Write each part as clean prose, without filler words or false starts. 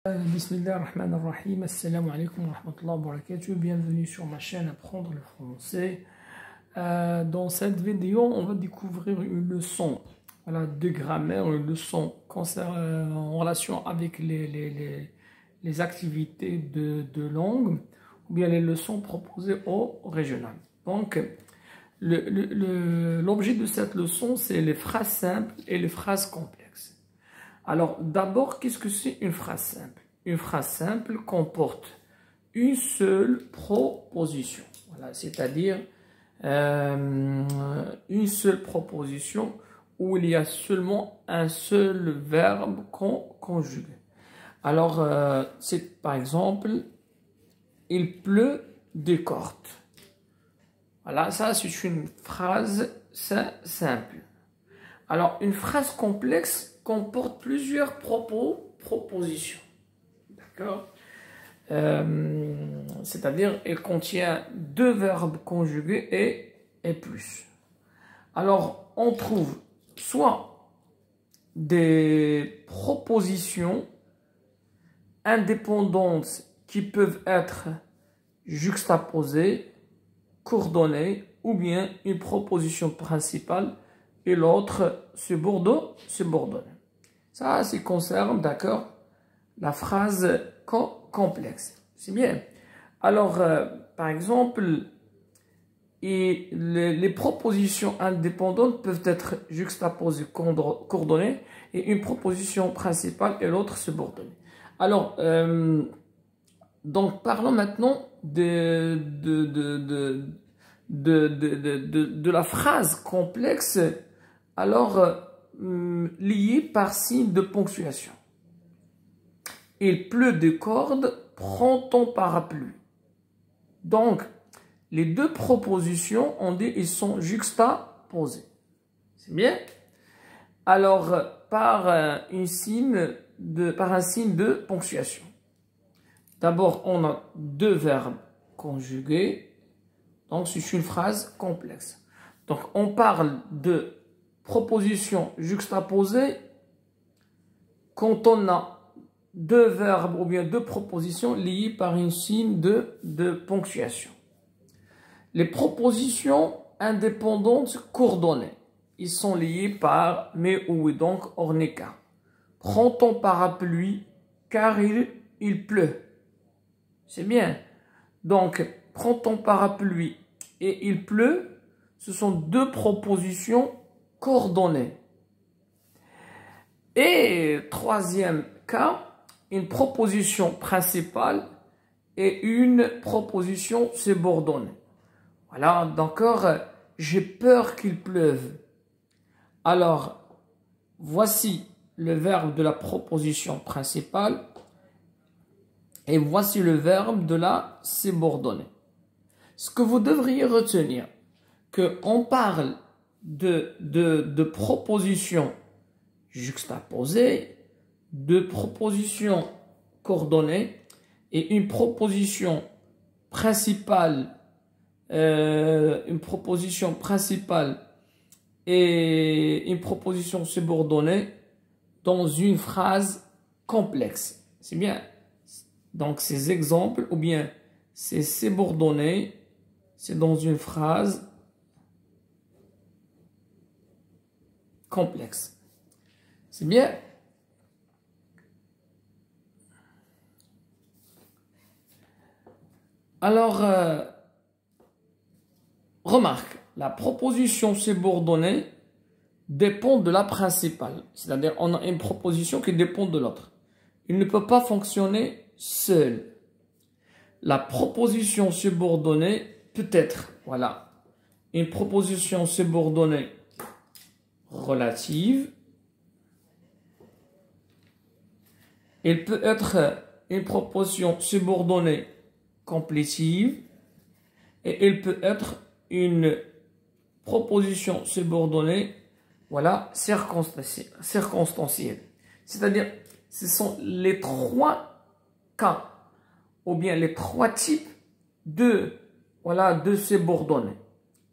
Bismillah ar-Rahman ar-Rahim, assalamu alaikum wa rahmatullahi wa barakatuh, bienvenue sur ma chaîne Apprendre le français. Dans cette vidéo, on va découvrir une leçon de grammaire, une leçon en relation avec les activités de langue, ou bien les leçons proposées au régional. Donc, l'objet de cette leçon, c'est les phrases simples et les phrases complexes. Alors, d'abord, qu'est-ce que c'est une phrase simple? Une phrase simple comporte une seule proposition. Voilà, c'est-à-dire une seule proposition où il y a seulement un seul verbe conjugué. Alors, c'est par exemple, il pleut des cordes. Voilà, ça c'est une phrase simple. Alors, une phrase complexe comporte plusieurs propositions. D'accord? C'est-à-dire, elle contient deux verbes conjugués et plus. Alors, on trouve soit des propositions indépendantes qui peuvent être juxtaposées, coordonnées, ou bien une proposition principale et l'autre subordonnée. Ça, ça concerne, d'accord, la phrase complexe. C'est bien. Alors, par exemple, les propositions indépendantes peuvent être juxtaposées, coordonnées, et une proposition principale et l'autre subordonnée. Alors, donc, parlons maintenant de la phrase complexe, alors liée par signe de ponctuation. Il pleut des cordes, prends ton parapluie. Donc, les deux propositions, on dit, ils sont juxtaposées. C'est bien? Alors, par un signe de ponctuation. D'abord, on a deux verbes conjugués. Donc, c'est une phrase complexe. Donc, on parle de proposition juxtaposée quand on a deux verbes ou bien deux propositions liées par un signe de ponctuation. Les propositions indépendantes coordonnées, ils sont liés par mais ou et donc ornéka. Prends ton parapluie car il pleut. C'est bien. Donc, prends ton parapluie et il pleut, ce sont deux propositions coordonnées. Et troisième cas, une proposition principale et une proposition subordonnée. Voilà, d'accord, j'ai peur qu'il pleuve. Alors, voici le verbe de la proposition principale et voici le verbe de la subordonnée. Ce que vous devriez retenir, qu'on parle de propositions juxtaposées, de propositions coordonnées et une proposition principale et une proposition subordonnée dans une phrase complexe. C'est bien. Donc, ces exemples ou bien ces subordonnées, c'est dans une phrase complexe. C'est bien. Alors, remarque, la proposition subordonnée dépend de la principale. C'est-à-dire, on a une proposition qui dépend de l'autre. Il ne peut pas fonctionner seul. La proposition subordonnée peut être, voilà, une proposition subordonnée relative. Elle peut être une proposition subordonnée complétive et elle peut être une proposition subordonnée, voilà, circonstancielle. C'est-à-dire, ce sont les trois cas ou bien les trois types de subordonnées.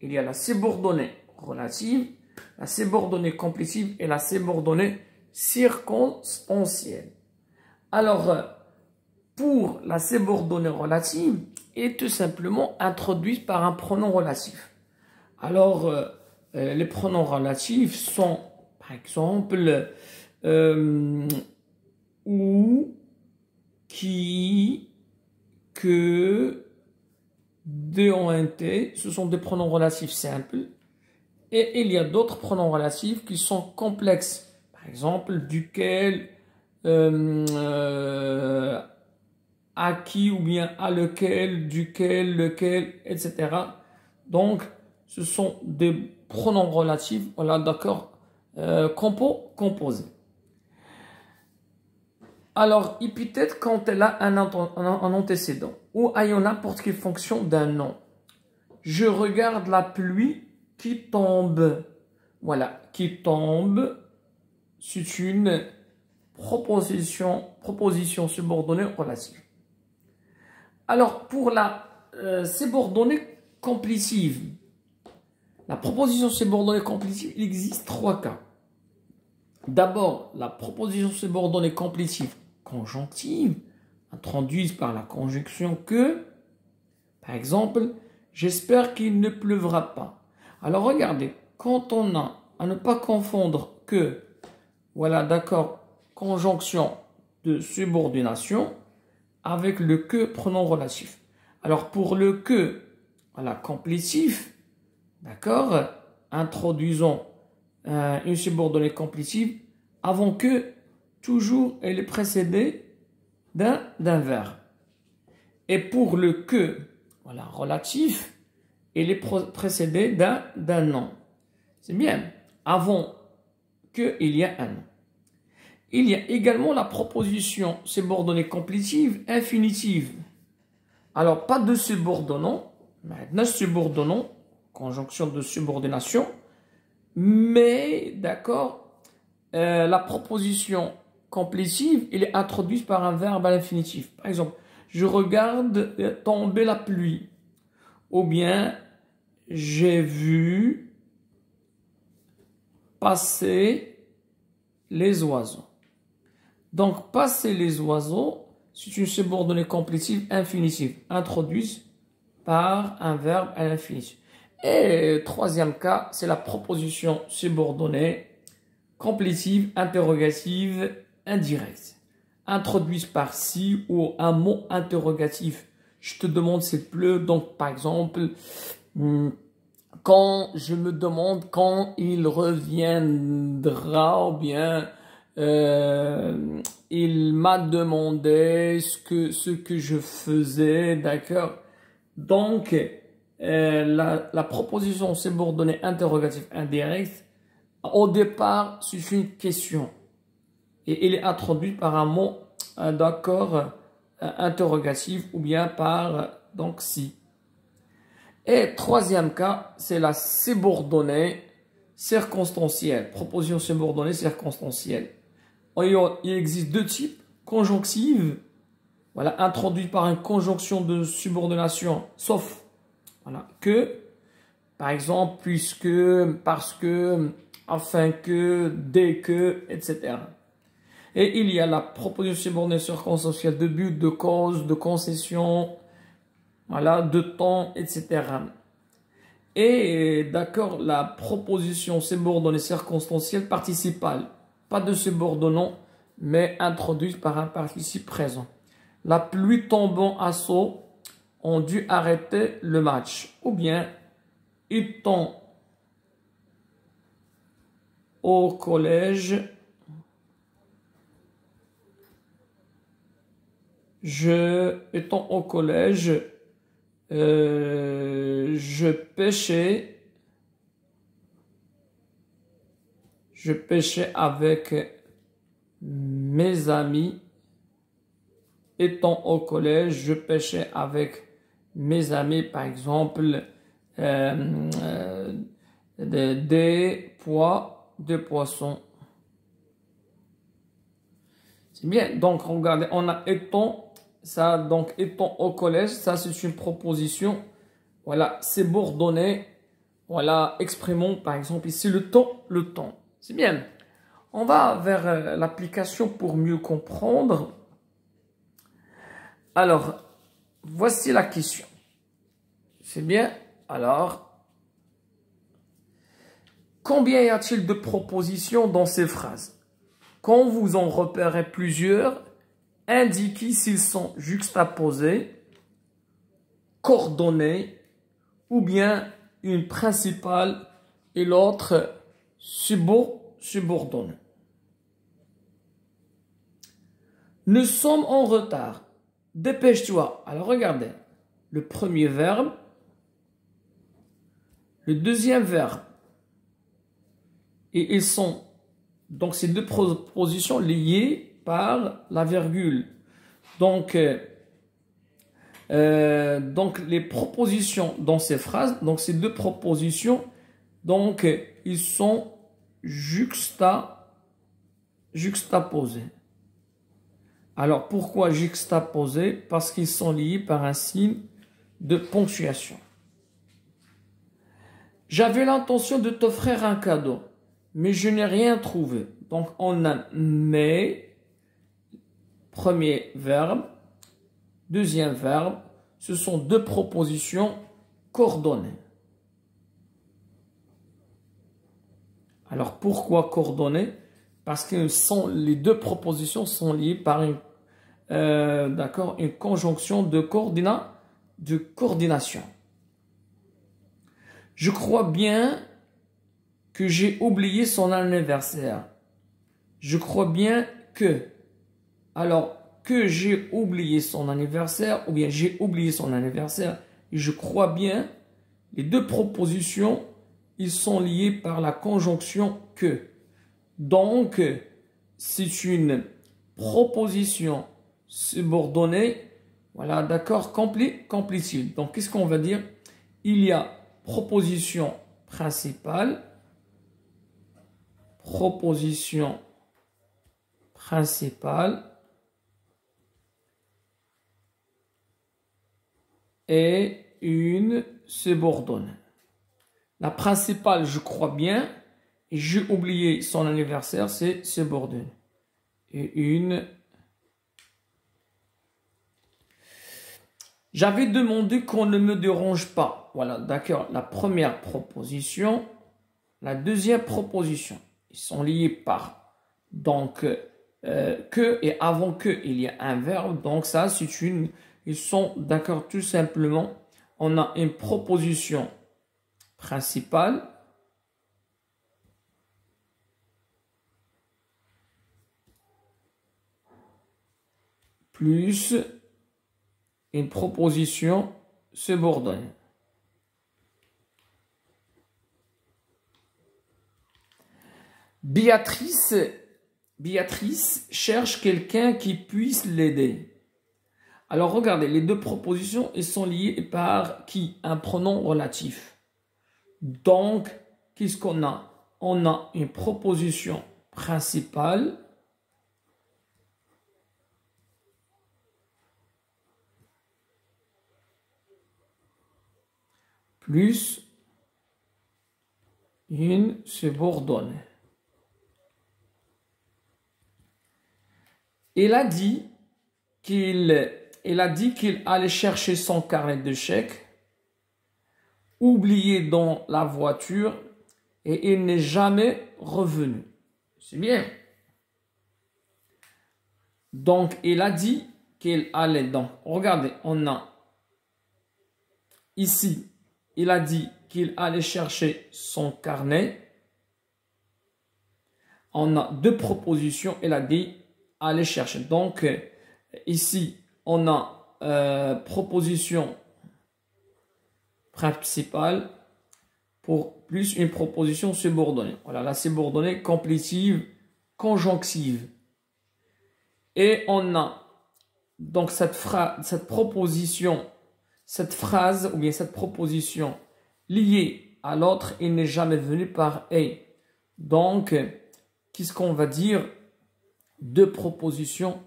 Il y a la subordonnée relative, la subordonnée complétive et la subordonnée circonstancielle. Alors, pour la subordonnée relative est tout simplement introduite par un pronom relatif. Alors, les pronoms relatifs sont, par exemple, ou, qui, que, DONT, ce sont des pronoms relatifs simples. Et il y a d'autres pronoms relatifs qui sont complexes. Par exemple, duquel, à qui ou bien à lequel, duquel, lequel, etc. Donc, ce sont des pronoms relatifs, voilà, d'accord, composés. Alors, épithète quand elle a un antécédent ou ayant n'importe quelle fonction d'un nom. Je regarde la pluie qui tombe. Voilà, qui tombe, c'est une proposition subordonnée relative. Alors, pour la subordonnée complétive, la proposition subordonnée complétive, il existe 3 cas. D'abord, la proposition subordonnée complétive conjonctive, introduite par la conjonction que, par exemple, j'espère qu'il ne pleuvra pas. Alors regardez, quand on a, à ne pas confondre que, voilà, d'accord, conjonction de subordination avec le que pronom relatif. Alors pour le que, voilà, complétif, d'accord, introduisons une subordonnée complétive avant que, toujours, elle est précédée d'un verbe. Et pour le que, voilà, relatif, elle est précédée d'un nom. C'est bien. Avant que, il y a un nom. Il y a également la proposition subordonnée complétive infinitive. Alors, pas de subordonnant, maintenant subordonnant, conjonction de subordination, mais, d'accord, la proposition complétive, elle est introduite par un verbe à l'infinitif. Par exemple, je regarde tomber la pluie. Ou bien, j'ai vu passer les oiseaux. Donc, passer les oiseaux, c'est une subordonnée complétive infinitive, introduite par un verbe à l'infinitif. Et troisième cas, c'est la proposition subordonnée complétive, interrogative, indirecte, introduite par si ou un mot interrogatif. Je te demande s'il pleut, donc par exemple, quand je me demande quand il reviendra, ou bien il m'a demandé ce que je faisais, d'accord. Donc, la proposition subordonnée interrogative indirecte, au départ, c'est une question. Et elle est introduite par un mot, d'accord, interrogatif, ou bien par, donc, si. Et troisième cas, c'est la subordonnée circonstancielle. Proposition subordonnée circonstancielle. Il existe 2 types. Conjonctive, voilà, introduite par une conjonction de subordination, sauf, voilà, que, par exemple, puisque, parce que, afin que, dès que, etc. Et il y a la proposition subordonnée circonstancielle de but, de cause, de concession, voilà, de temps, etc. Et d'accord, la proposition subordonnée circonstancielle participale, pas de subordonnant, mais introduite par un participe présent. La pluie tombant à saut ont dû arrêter le match. Ou bien, étant au collège, étant au collège, je pêchais avec mes amis. Étant au collège, je pêchais avec mes amis, par exemple, des poissons. C'est bien. Donc, regardez, on a étant, ça, donc, étant au collège, ça, c'est une proposition. Voilà, subordonnée. Voilà, exprimons, par exemple, ici, le temps. C'est bien. On va vers l'application pour mieux comprendre. Alors, voici la question. C'est bien. Alors, combien y a-t-il de propositions dans ces phrases? Quand vous en repérez plusieurs, indiquez s'ils sont juxtaposés, coordonnés, ou bien une principale et l'autre subordonnée. Nous sommes en retard. Dépêche-toi. Alors regardez. Le premier verbe. Le deuxième verbe. Et ils sont, donc ces deux propositions liées par la virgule. Donc les propositions dans ces phrases, donc ces deux propositions, donc ils sont juxtaposés. Alors pourquoi juxtaposés? Parce qu'ils sont liés par un signe de ponctuation. J'avais l'intention de t'offrir un cadeau, mais je n'ai rien trouvé. Donc on a mais, premier verbe, deuxième verbe, ce sont deux propositions coordonnées. Alors pourquoi coordonnées? Parce que les deux propositions sont liées par une conjonction de coordination. Je crois bien que j'ai oublié son anniversaire. Je crois bien que. Alors, que j'ai oublié son anniversaire, ou bien j'ai oublié son anniversaire, et je crois bien, les deux propositions, ils sont liés par la conjonction que. Donc, c'est une proposition subordonnée, voilà, d'accord, complétive. Donc, qu'est-ce qu'on va dire? Il y a proposition principale, et une subordonnée. La principale, je crois bien, et j'ai oublié son anniversaire, c'est subordonnée. Et une. J'avais demandé qu'on ne me dérange pas. Voilà, d'accord. La première proposition, la deuxième proposition. Ils sont liés par. Donc, que et avant que, il y a un verbe. Donc, ça, c'est une. Ils sont d'accord tout simplement. On a une proposition principale. Plus une proposition subordonnée. Béatrice cherche quelqu'un qui puisse l'aider. Alors regardez, les deux propositions, elles sont liées par qui? Un pronom relatif. Donc, qu'est-ce qu'on a? On a une proposition principale plus une subordonnée. Il a dit qu'il allait chercher son carnet de chèques, oublié dans la voiture, et il n'est jamais revenu. C'est bien. Donc, il a dit qu'il allait. Donc, regardez, on a ici, il a dit qu'il allait chercher son carnet. On a deux propositions. Il a dit aller chercher. Donc, ici, on a proposition principale pour plus une proposition subordonnée. Voilà, la subordonnée complétive, conjonctive. Et on a donc cette proposition, cette phrase ou bien cette proposition liée à l'autre, il n'est jamais venu par et. Donc, qu'est-ce qu'on va dire? Deux propositions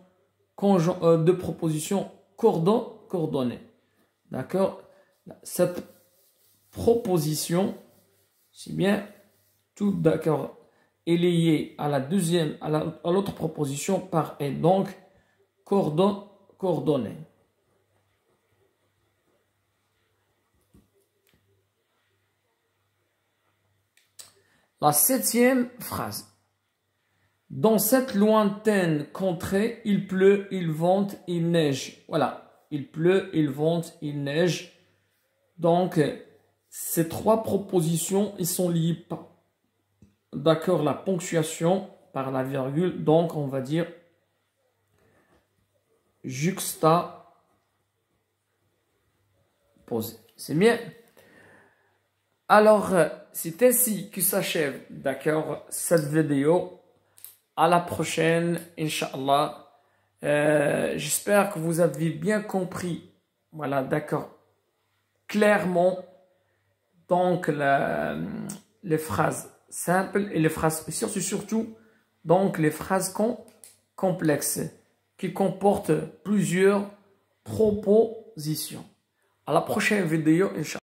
coordonnées. D'accord? Cette proposition, c'est bien, tout d'accord, est liée à la deuxième, à l'autre proposition par et. Donc, coordonné. La 7e phrase. Dans cette lointaine contrée, il pleut, il vente, il neige. Voilà. Il pleut, il vente, il neige. Donc, ces 3 propositions, ils sont liés par, d'accord, la ponctuation par la virgule. Donc, on va dire juxtaposé. C'est bien. Alors, c'est ainsi que s'achève, d'accord, cette vidéo. À la prochaine, Inch'Allah. J'espère que vous avez bien compris, voilà, d'accord, clairement, donc, les phrases simples et les phrases spéciales, c'est surtout, donc, les phrases complexes qui comportent plusieurs propositions. À la prochaine vidéo, Inch'Allah.